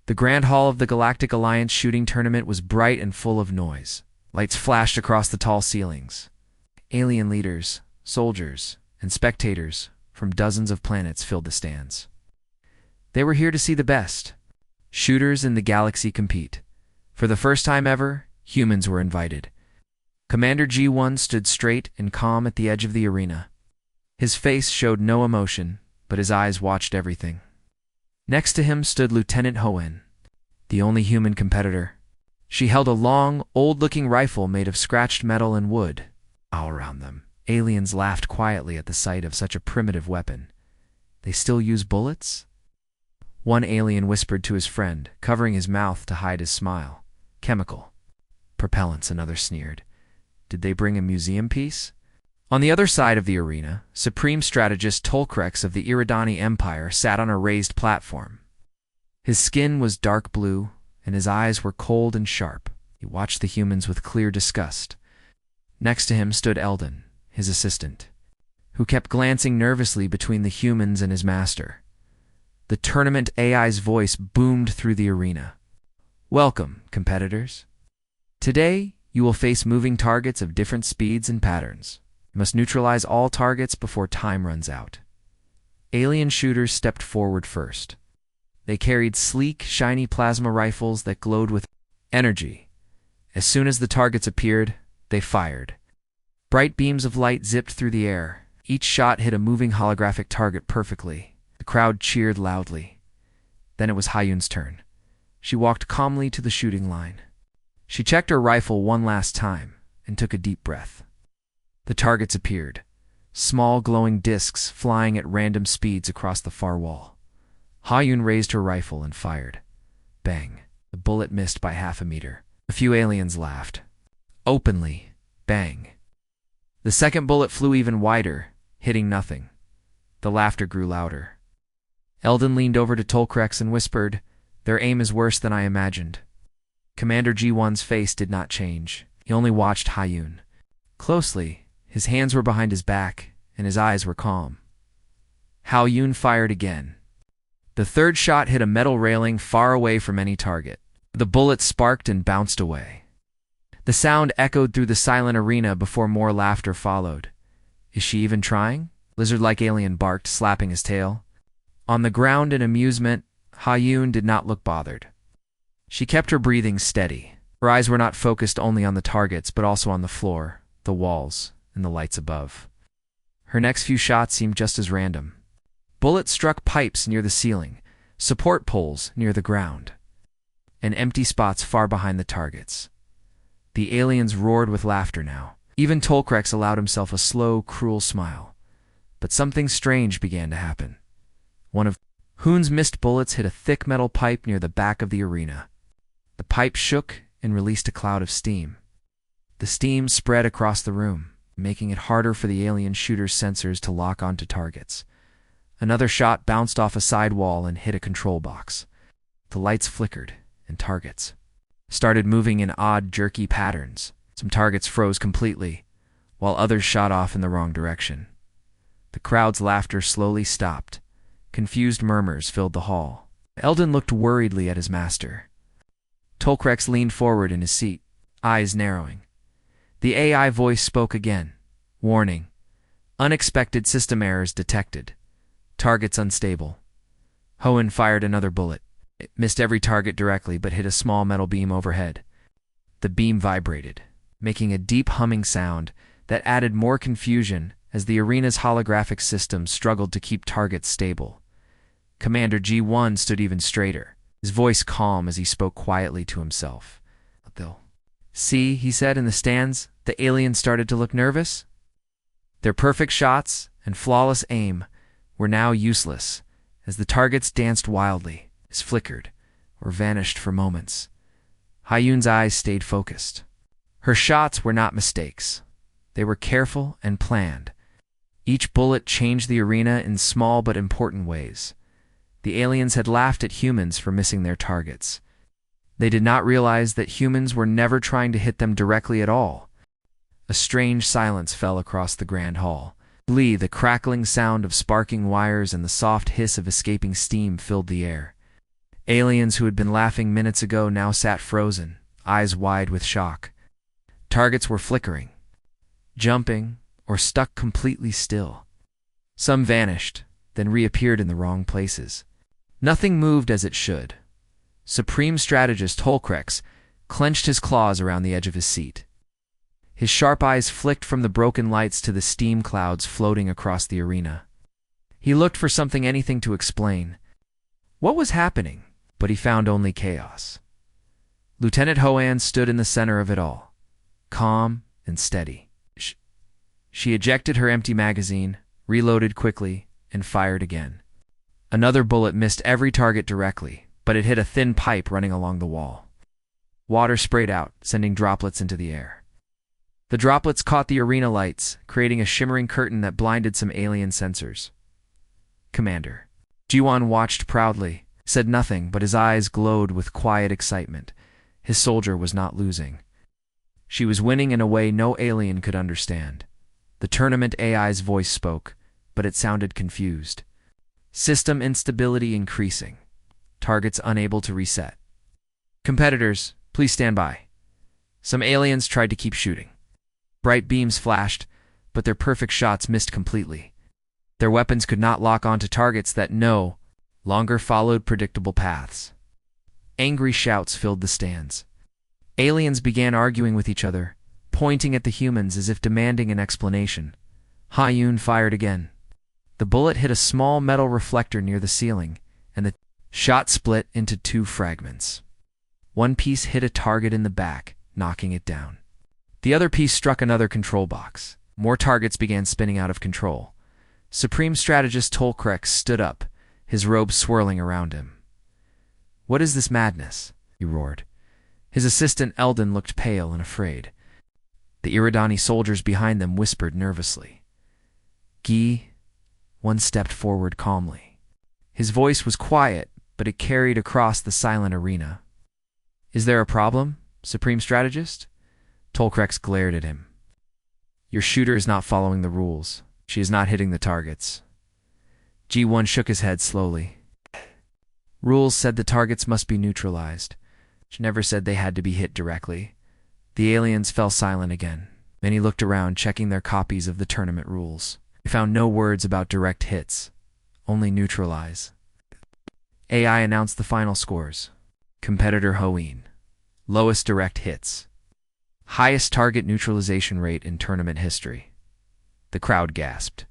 The grand hall of the Galactic Alliance Shooting Tournament was bright and full of noise. Lights flashed across the tall ceilings. Alien leaders, soldiers, and spectators from dozens of planets filled the stands. They were here to see the best shooters in the galaxy compete. For the first time ever, humans were invited. Commander G1 stood straight and calm at the edge of the arena. His face showed no emotion, but his eyes watched everything. Next to him stood Lieutenant Ha-eun, the only human competitor. She held a long, old-looking rifle made of scratched metal and wood. All around them, aliens laughed quietly at the sight of such a primitive weapon. They still use bullets? One alien whispered to his friend, covering his mouth to hide his smile. Chemical. Propellants, another sneered. Did they bring a museum piece? On the other side of the arena, Supreme Strategist Tolkrex of the Iridani Empire sat on a raised platform. His skin was dark blue, and his eyes were cold and sharp. He watched the humans with clear disgust. Next to him stood Eldon, his assistant, who kept glancing nervously between the humans and his master. The tournament AI's voice boomed through the arena. Welcome, competitors. Today, you will face moving targets of different speeds and patterns. You must neutralize all targets before time runs out. Alien shooters stepped forward first. They carried sleek, shiny plasma rifles that glowed with energy. As soon as the targets appeared, they fired. Bright beams of light zipped through the air. Each shot hit a moving holographic target perfectly. The crowd cheered loudly. Then it was Ha-eun's turn. She walked calmly to the shooting line. She checked her rifle one last time and took a deep breath. The targets appeared, small glowing discs flying at random speeds across the far wall. Ha-eun raised her rifle and fired. Bang. The bullet missed by half a meter. A few aliens laughed. Openly. Bang. The second bullet flew even wider, hitting nothing. The laughter grew louder. Eldon leaned over to Tolkrex and whispered, "Their aim is worse than I imagined." Commander G1's face did not change. He only watched Ha-eun closely. His hands were behind his back, and his eyes were calm. Ha-eun fired again. The third shot hit a metal railing far away from any target. The bullet sparked and bounced away. The sound echoed through the silent arena before more laughter followed. "Is she even trying?" Lizard-like alien barked, slapping his tail. On the ground in amusement, Ha-eun did not look bothered. She kept her breathing steady. Her eyes were not focused only on the targets, but also on the floor, the walls, and the lights above. Her next few shots seemed just as random. Bullets struck pipes near the ceiling, support poles near the ground, and empty spots far behind the targets. The aliens roared with laughter now. Even Tolkrex allowed himself a slow, cruel smile. But something strange began to happen. One of Ha-eun's missed bullets hit a thick metal pipe near the back of the arena. The pipe shook and released a cloud of steam. The steam spread across the room, making it harder for the alien shooter's sensors to lock onto targets. Another shot bounced off a side wall and hit a control box. The lights flickered, and targets started moving in odd, jerky patterns. Some targets froze completely, while others shot off in the wrong direction. The crowd's laughter slowly stopped. Confused murmurs filled the hall. Eldon looked worriedly at his master. Tolkrex leaned forward in his seat, eyes narrowing. The AI voice spoke again. Warning. Unexpected system errors detected. Targets unstable. Ha-eun fired another bullet. It missed every target directly but hit a small metal beam overhead. The beam vibrated, making a deep humming sound that added more confusion as the arena's holographic system struggled to keep targets stable. Commander G1 stood even straighter, his voice calm as he spoke quietly to himself. "They'll see," he said in the stands. The aliens started to look nervous. Their perfect shots and flawless aim were now useless as the targets danced wildly, flickered, or vanished for moments. Ha-eun's eyes stayed focused. Her shots were not mistakes. They were careful and planned. Each bullet changed the arena in small but important ways. The aliens had laughed at humans for missing their targets. They did not realize that humans were never trying to hit them directly at all. A strange silence fell across the grand hall. The crackling sound of sparking wires and the soft hiss of escaping steam filled the air. Aliens who had been laughing minutes ago now sat frozen, eyes wide with shock. Targets were flickering, jumping, or stuck completely still. Some vanished, then reappeared in the wrong places. Nothing moved as it should. Supreme Strategist Holcrex clenched his claws around the edge of his seat. His sharp eyes flicked from the broken lights to the steam clouds floating across the arena. He looked for anything to explain what was happening, but he found only chaos. Lieutenant Ha-eun stood in the center of it all, calm and steady. She ejected her empty magazine, reloaded quickly, and fired again. Another bullet missed every target directly, but it hit a thin pipe running along the wall. Water sprayed out, sending droplets into the air. The droplets caught the arena lights, creating a shimmering curtain that blinded some alien sensors. Commander. Ji-won watched proudly, said nothing, but his eyes glowed with quiet excitement. His soldier was not losing. She was winning in a way no alien could understand. The tournament AI's voice spoke, but it sounded confused. System instability increasing. Targets unable to reset. Competitors, please stand by. Some aliens tried to keep shooting. Bright beams flashed, but their perfect shots missed completely. Their weapons could not lock onto targets that no longer followed predictable paths. Angry shouts filled the stands. Aliens began arguing with each other, pointing at the humans as if demanding an explanation. Ha-eun fired again. The bullet hit a small metal reflector near the ceiling, and the shot split into two fragments. One piece hit a target in the back, knocking it down. The other piece struck another control box. More targets began spinning out of control. Supreme Strategist Holcrex stood up, his robe swirling around him. "What is this madness?" he roared. His assistant Eldon looked pale and afraid. The Iridani soldiers behind them whispered nervously. "Gi." One stepped forward calmly. His voice was quiet, but it carried across the silent arena. "Is there a problem, Supreme Strategist?" Holcrex glared at him. "Your shooter is not following the rules. She is not hitting the targets." Ji-won shook his head slowly. "Rules said the targets must be neutralized. She never said they had to be hit directly." The aliens fell silent again. Many looked around, checking their copies of the tournament rules. They found no words about direct hits, only neutralize. AI announced the final scores. Competitor Ha-eun. Lowest direct hits. Highest target neutralization rate in tournament history. The crowd gasped.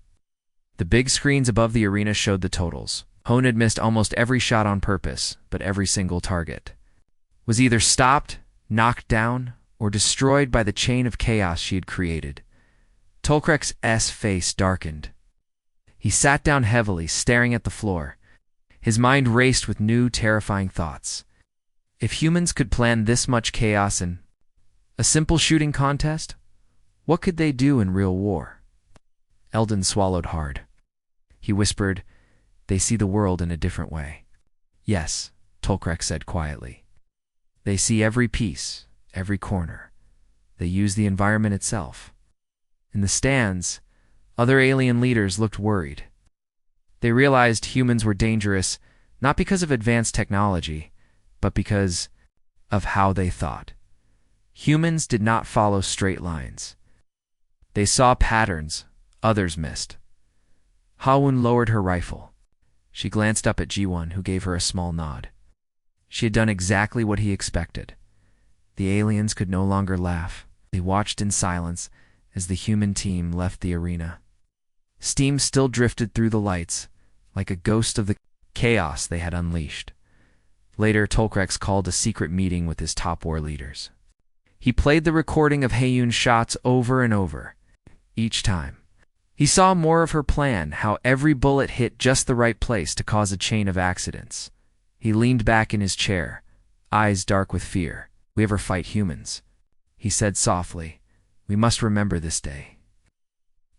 The big screens above the arena showed the totals. Ha-eun had missed almost every shot on purpose, but every single target was either stopped, knocked down, or destroyed by the chain of chaos she had created. Holcrex's face darkened. He sat down heavily, staring at the floor. His mind raced with new, terrifying thoughts. If humans could plan this much chaos in a simple shooting contest, what could they do in real war? Eldon swallowed hard. He whispered, "They see the world in a different way." "Yes," Holcrex said quietly. "They see every piece, every corner. They use the environment itself." In the stands, other alien leaders looked worried. They realized humans were dangerous not because of advanced technology, but because of how they thought. Humans did not follow straight lines. They saw patterns others missed. Ha-eun lowered her rifle. She glanced up at Ji-won, who gave her a small nod. She had done exactly what he expected. The aliens could no longer laugh. They watched in silence as the human team left the arena. Steam still drifted through the lights, like a ghost of the chaos they had unleashed. Later, Holcrex called a secret meeting with his top war leaders. He played the recording of Ha-eun's shots over and over. Each time, he saw more of her plan, how every bullet hit just the right place to cause a chain of accidents. He leaned back in his chair, eyes dark with fear. "We ever fight humans," he said softly. "We must remember this day."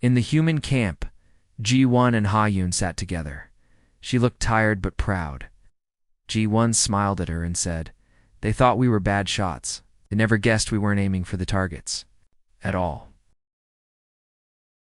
In the human camp, Ji-won and Ha-eun sat together. She looked tired but proud. Ji-won smiled at her and said, "They thought we were bad shots. They never guessed we weren't aiming for the targets at all."